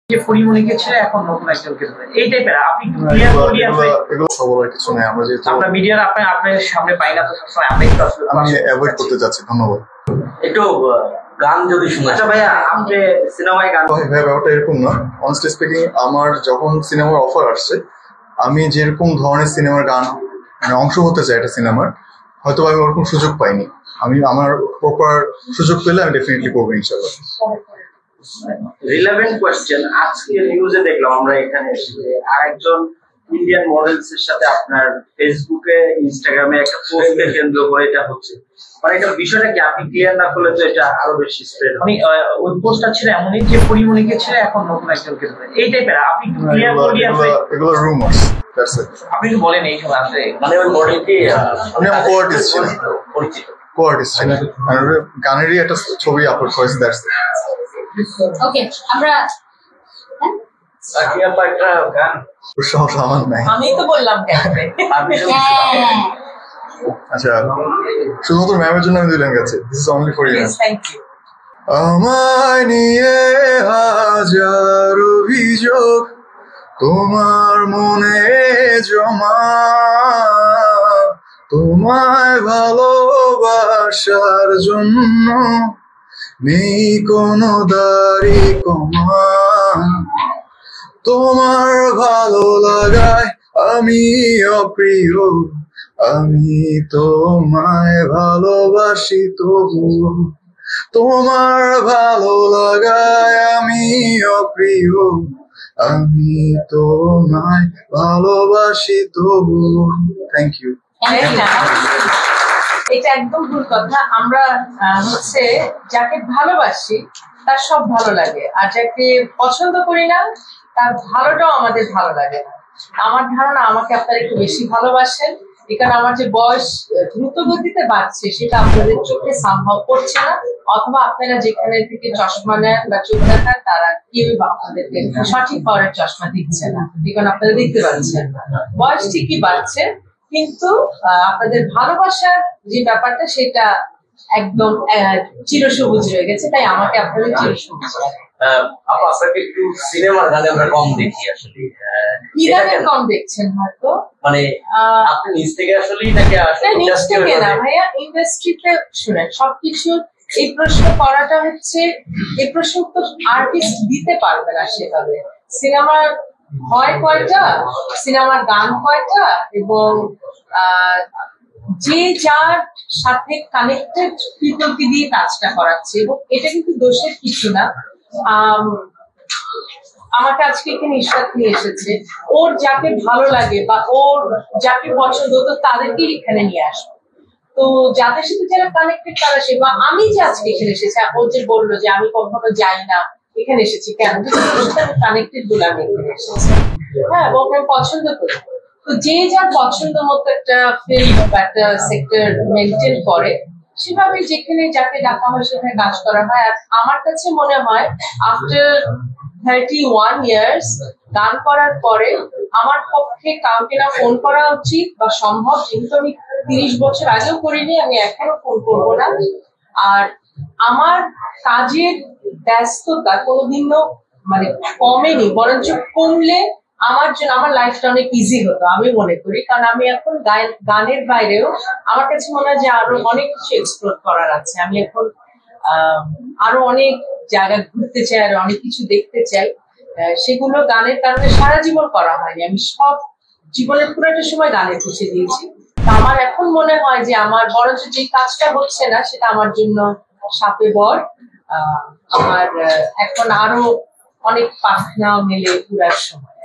যে পরিমণিকে ছেড়ে এখন নতুন একজনকে ধরে এই টাইপের আপনি একটু ক্লিয়ার করে এগুলো সবার কিছু নেই। আমরা যেহেতু আমরা মিডিয়ার আপনার সামনে পাই না তো সবসময় আমরা একটু আসলে আমি অ্যাভয়েড করতে যাচ্ছি। ধন্যবাদ। একটু গান যদি শুনে। আচ্ছা ভাইয়া, আপনি সিনেমায় গান ভাই ব্যাপারটা এরকম না। অনেস্টলি স্পিকিং, আমার যখন সিনেমার অফার আসছে, আমি যেরকম ধরনের সিনেমার গান মানে অংশ হতে চাই একটা সিনেমার, হয়তো আমি ওরকম সুযোগ পাইনি। আমি আমার প্রপার সুযোগ পেলে আমি ডেফিনেটলি করবো ইনশাআল্লাহ। রিলেভেন্ট কোয়েশ্চেন, আজকে নিউজে দেখলাম আমরা এখানে এসে আরেকজন ইন্ডিয়ান মডেলস এর সাথে আপনার ফেসবুকে ইনস্টাগ্রামে একটা পোস্টকে কেন্দ্র করে এটা হচ্ছে, মানে এটা বিষয়টা কি আপনি ক্লিয়ার না করলে তো এটা আরো বেশি স্প্রেড হবে। ওই পোস্টটা ছিল এমনই যে পরিমণিকে ছেড়ে এখন নতুন একজনকে ধরে এই টাইপের, আপনি একটু ক্লিয়ার করে এগুলো রুমার্স, দ্যাটস ইট। আপনি একটু বলেন এই সব আছে মানে ওই মডেলকে আমি কো-আর্টিস্ট ছিলাম, পরিচিত কো-আর্টিস্ট ছিলাম। গানেরই একটা ছবি আপলোড করেছি, দ্যাটস ইট। ওকে, আমরা সাকিয়া আপা একটা গান সমস্যা আমার নাই। আমি তো বললাম আচ্ছা, শুধুমাত্র ম্যামের জন্য আমি দিলাম গেছে। This is only for you. Thank you. আমায় নিয়ে হাজার অভিযোগ তোমার মনে জমা, তোমায় ভালোবাসার জন্য নেই কোনো দাড়ি কমা। তোমার ভালো লাগায় আমি অপ্রিয়, আমি তোমায় ভালোবাসি তবু। তোমার ভালো লাগায় আমি অপ্রিয়, আমি তোমায় ভালোবাসি তবু। Thank you. এটা একদম ভুল কথা। আমরা হচ্ছে যাকে ভালোবাসি তার সব ভালো লাগে, আর যাকে পছন্দ করি না তার ভালোটাও আমাদের ভালো লাগে না। আমার ধারণা আমাকে আপনারা একটু বেশি ভালোবাসেন, এখানে আমার যে বয়স দ্রুত গতিতে বাড়ছে সেটা আপনাদের চোখে সম্ভব করছে না, অথবা আপনারা যেখানে থেকে চশমা নেন বা চোখ দেখান তারা কেউ আপনাদেরকে সঠিক পাওয়ারের চশমা দিচ্ছে না, এখানে আপনারা দেখতে পাচ্ছেন না। বয়স ঠিকই বাড়ছে, কিন্তু আপনাদের ভালোবাসার যে ব্যাপারটা সেটা একদম চিরসবুজ রয়ে গেছে, তাই আমাকে আপনাদের চিরসবুজ লাগে। আপনাকে একটু সিনেমার গানে আমরা কম দেখি আসলে। কি গানে কম দেখছেন হয়তো? মানে আপনি নিজ থেকে আসলেই নাকি নিজ থেকে না ভাইয়া, ইন্ডাস্ট্রিতে শুনেন সবকিছু। এই প্রশ্ন করাটা হচ্ছে, এই প্রশ্ন তো আর্টিস্ট দিতে পারবে না সেভাবে। সিনেমার হয় কয়টা, সিনেমার গান কয়টা, এবং যে যার সাথে কানেক্টেড পিপলকে দিয়ে কাজটা করাচ্ছে, এবং এটা কিন্তু দোষের কিছু না। আমাকে আজকে এখানে ইশরাত নিয়ে এসেছে, ওর যাকে ভালো লাগে বা ওর যাকে পছন্দ তো তাদেরকেই এখানে নিয়ে আসবে। তো যাদের সাথে যারা কানেক্টেড তারা সে, বা আমি যে আজকে এখানে এসেছি, ও যে বললো যে আমি কখনো যাই না এখানে এসেছি কেন, কানেক্টেড বলে আমি এখানে এসেছি। হ্যাঁ, এবং আমি পছন্দ করি। তো যে যার পছন্দ মতো একটা ফিল্ড বা একটা সেক্টর মেনটেন করে, সেভাবে যেখানে যাকে ডাকা হয় সেখানে কাজ করা হয়। আর আমার কাছে মনে হয় আফটার 31 years গান করার পরে আমার পক্ষে কাউকে না ফোন করা উচিত বা সম্ভব, যেহেতু আমি 30 বছর আগেও করিনি, আমি এখনো ফোন করবো না। আর আমার কাজের ব্যস্ততা কোনোদিনও মানে কমেনি, বরঞ্চ কমলে আমার জন্য আমার লাইফটা অনেক ইজি হতো আমি মনে করি। কারণ আমি এখন গানের বাইরেও আমার কাছে মনে হয় যে আরো অনেক কিছু এক্সপ্লোর করার আছে। আমি এখন আরো অনেক জায়গা ঘুরতে চাই, আরো অনেক কিছু দেখতে চাই। সেগুলো গানের কারণে সারা জীবন করা হয়নি, আমি সব জীবনের পুরোটা সময় গানে খুঁজে দিয়েছি। আমার এখন মনে হয় যে আমার বরঞ্চ যে কাজটা হচ্ছে না সেটা আমার জন্য সাপে বর। আমার এখন আরো অনেক পাখনা মেলে পুরার সময়।